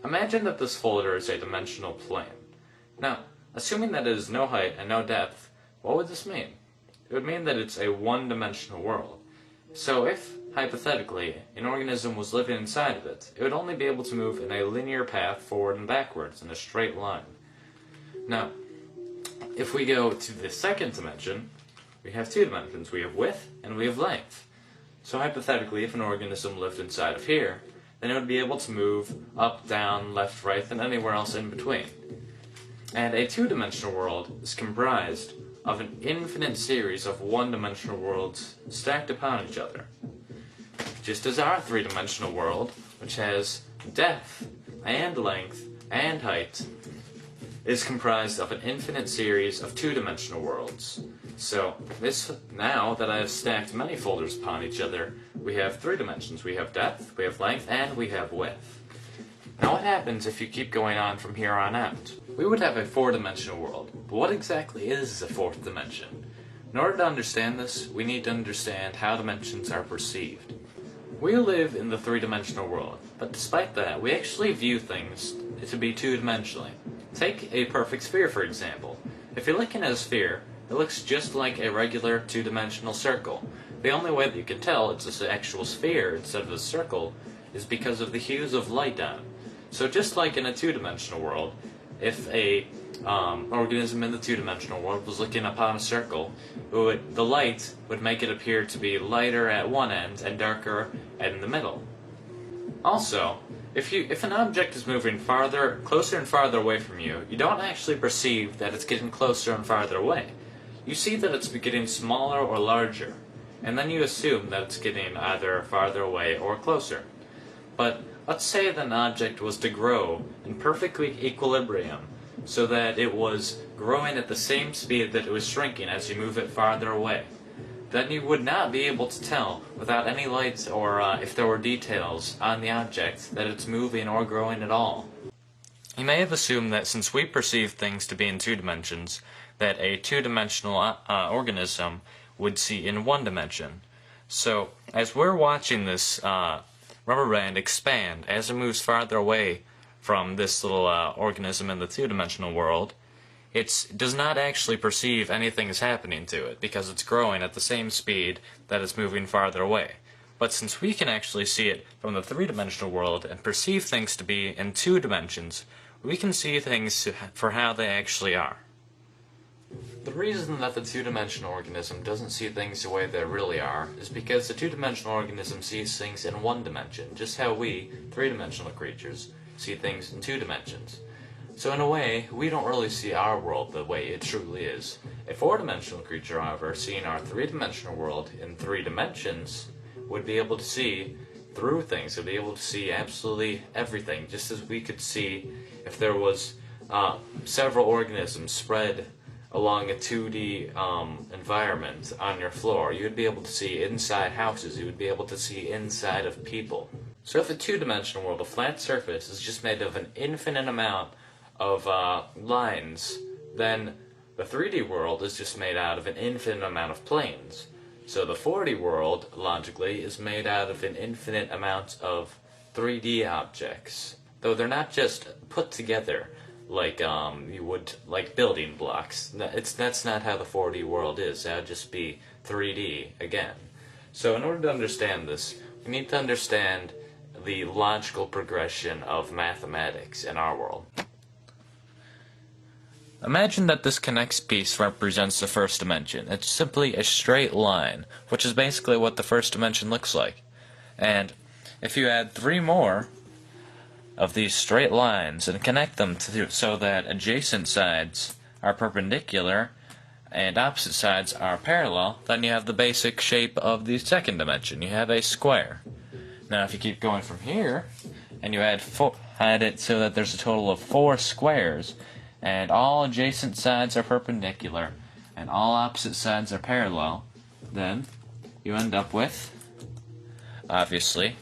Imagine that this folder is a dimensional plane. Now, assuming that it is no height and no depth, what would this mean? It would mean that it's a one-dimensional world. So if, hypothetically, an organism was living inside of it, it would only be able to move in a linear path forward and backwards in a straight line. Now, if we go to the second dimension, we have two dimensions. We have width and we have length. So hypothetically, if an organism lived inside of here, then it would be able to move up, down, left, right, and anywhere else in between. And a two-dimensional world is comprised of an infinite series of one-dimensional worlds stacked upon each other. Just as our three-dimensional world, which has depth, and length, and height, is comprised of an infinite series of two-dimensional worlds. So, now that I have stacked many folders upon each other, we have three dimensions. We have depth, we have length, and we have width. Now what happens if you keep going on from here on out? We would have a four-dimensional world, but what exactly is a fourth dimension? In order to understand this, we need to understand how dimensions are perceived. We live in the three-dimensional world, but despite that, we actually view things to be two-dimensionally. Take a perfect sphere, for example. If you're looking at a sphere, it looks just like a regular two-dimensional circle. The only way that you can tell it's an actual sphere instead of a circle is because of the hues of light on it. So just like in a two-dimensional world, if a organism in the two-dimensional world was looking upon a circle, the light would make it appear to be lighter at one end and darker in the middle. Also, if an object is moving closer and farther away from you, you don't actually perceive that it's getting closer and farther away. You see that it's getting smaller or larger, and then you assume that it's getting either farther away or closer. But let's say that an object was to grow in perfect equilibrium, so that it was growing at the same speed that it was shrinking as you move it farther away. Then you would not be able to tell, without any lights or if there were details on the object, that it's moving or growing at all. You may have assumed that since we perceive things to be in two dimensions, that a two-dimensional organism would see in one dimension. So, as we're watching this rubber band expand as it moves farther away from this little organism in the two-dimensional world, it does not actually perceive anything is happening to it because it's growing at the same speed that it's moving farther away. But since we can actually see it from the three-dimensional world and perceive things to be in two dimensions, we can see things for how they actually are. The reason that the two-dimensional organism doesn't see things the way they really are is because the two-dimensional organism sees things in one dimension, just how we, three-dimensional creatures, see things in two dimensions. So in a way, we don't really see our world the way it truly is. A four-dimensional creature, however, seeing our three-dimensional world in three dimensions, would be able to see through things, would be able to see absolutely everything, just as we could see if there was several organisms spread along a 2D environment on your floor. You would be able to see inside houses, you would be able to see inside of people. So if a two-dimensional world, a flat surface, is just made of an infinite amount of lines, then the 3D world is just made out of an infinite amount of planes. So the 4D world, logically, is made out of an infinite amount of 3D objects. Though they're not just put together like you would like building blocks. That's not how the 4D world is. That would just be 3D again. So in order to understand this, we need to understand the logical progression of mathematics in our world. Imagine that this connects piece represents the first dimension. It's simply a straight line, which is basically what the first dimension looks like. And if you add three more of these straight lines and connect them so that adjacent sides are perpendicular and opposite sides are parallel, then you have the basic shape of the second dimension. You have a square. Now if you keep going from here and you add it so that there's a total of 4 squares, and all adjacent sides are perpendicular and all opposite sides are parallel, then you end up with, obviously,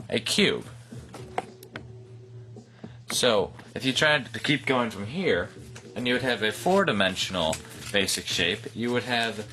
a cube. So if you tried to keep going from here, and you would have a 4-dimensional basic shape, you would have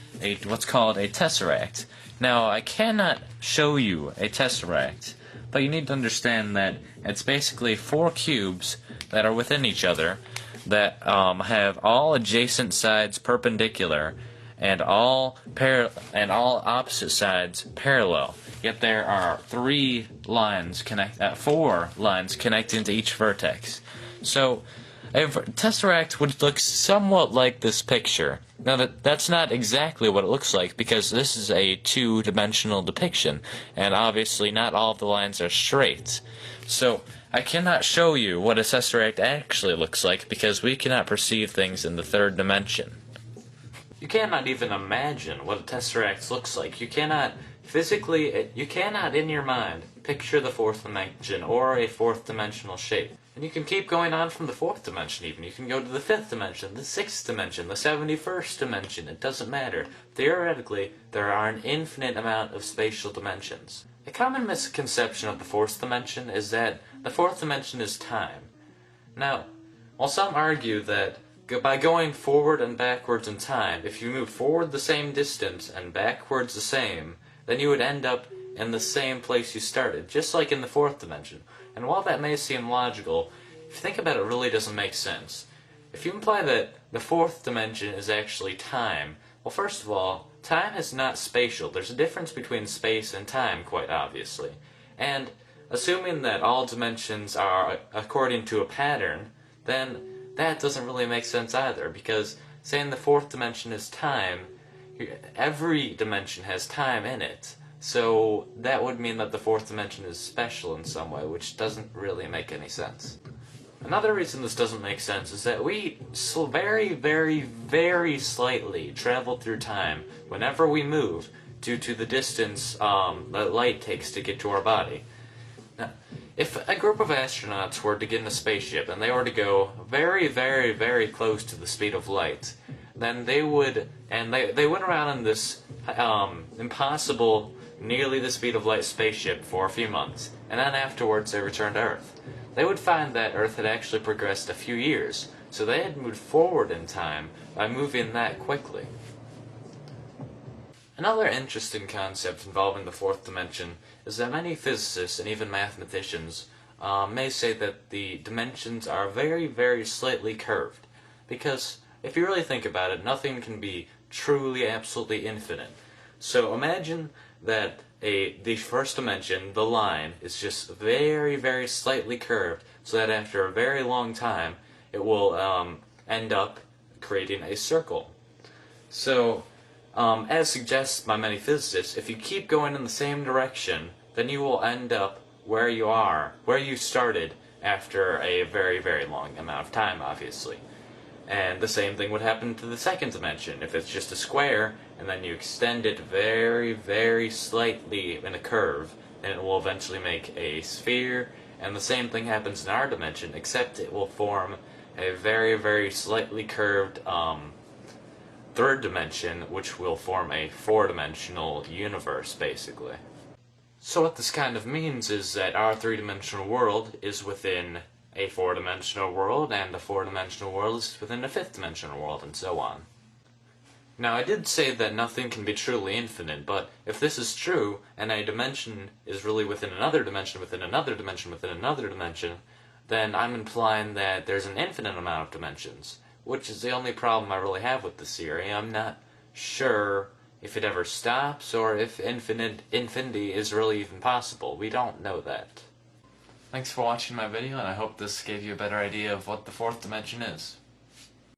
what's called a tesseract. Now I cannot show you a tesseract, but you need to understand that it's basically 4 cubes that are within each other that have all adjacent sides perpendicular and all opposite sides parallel. Yet there are 4 lines connecting to each vertex. So a tesseract would look somewhat like this picture. Now that's not exactly what it looks like, because this is a 2-dimensional depiction, and obviously not all of the lines are straight. So I cannot show you what a tesseract actually looks like, because we cannot perceive things in the 3rd dimension. You cannot even imagine what a tesseract looks like. You cannot in your mind picture the 4th dimension or a 4th dimensional shape. And you can keep going on from the 4th dimension even. You can go to the 5th dimension, the 6th dimension, the 71st dimension. It doesn't matter. Theoretically, there are an infinite amount of spatial dimensions. A common misconception of the 4th dimension is that the 4th dimension is time. Now, while some argue that by going forward and backwards in time, if you move forward the same distance and backwards the same, then you would end up in the same place you started, just like in the 4th dimension. And while that may seem logical, if you think about it, it really doesn't make sense. If you imply that the 4th dimension is actually time, well, first of all, time is not spatial. There's a difference between space and time, quite obviously. And assuming that all dimensions are according to a pattern, then that doesn't really make sense either, because saying the 4th dimension is time, every dimension has time in it. So that would mean that the 4th dimension is special in some way, which doesn't really make any sense. Another reason this doesn't make sense is that we very, very, very slightly travel through time whenever we move due to the distance that light takes to get to our body. Now, if a group of astronauts were to get in a spaceship and they were to go very, very, very close to the speed of light, then they would, and they went around in this impossible, nearly the speed of light spaceship for a few months, and then afterwards they returned to Earth. They would find that Earth had actually progressed a few years, so they had moved forward in time by moving that quickly. Another interesting concept involving the 4th dimension is that many physicists and even mathematicians may say that the dimensions are very, very slightly curved, because if you really think about it, nothing can be truly, absolutely infinite. So imagine that the first dimension, the line, is just very, very slightly curved, so that after a very long time, it will end up creating a circle. So, as suggested by many physicists, if you keep going in the same direction, then you will end up where you started after a very, very long amount of time, obviously. And the same thing would happen to the 2nd dimension. If it's just a square, and then you extend it very, very slightly in a curve, then it will eventually make a sphere, and the same thing happens in our dimension, except it will form a very, very slightly curved 3rd dimension, which will form a 4-dimensional universe, basically. So what this kind of means is that our 3-dimensional world is within a 4-dimensional world, and a 4-dimensional world is within a 5th-dimensional world, and so on. Now, I did say that nothing can be truly infinite, but if this is true, and a dimension is really within another dimension, within another dimension, within another dimension, then I'm implying that there's an infinite amount of dimensions, which is the only problem I really have with this theory. I'm not sure if it ever stops, or if infinity is really even possible. We don't know that. Thanks for watching my video, and I hope this gave you a better idea of what the 4th dimension is.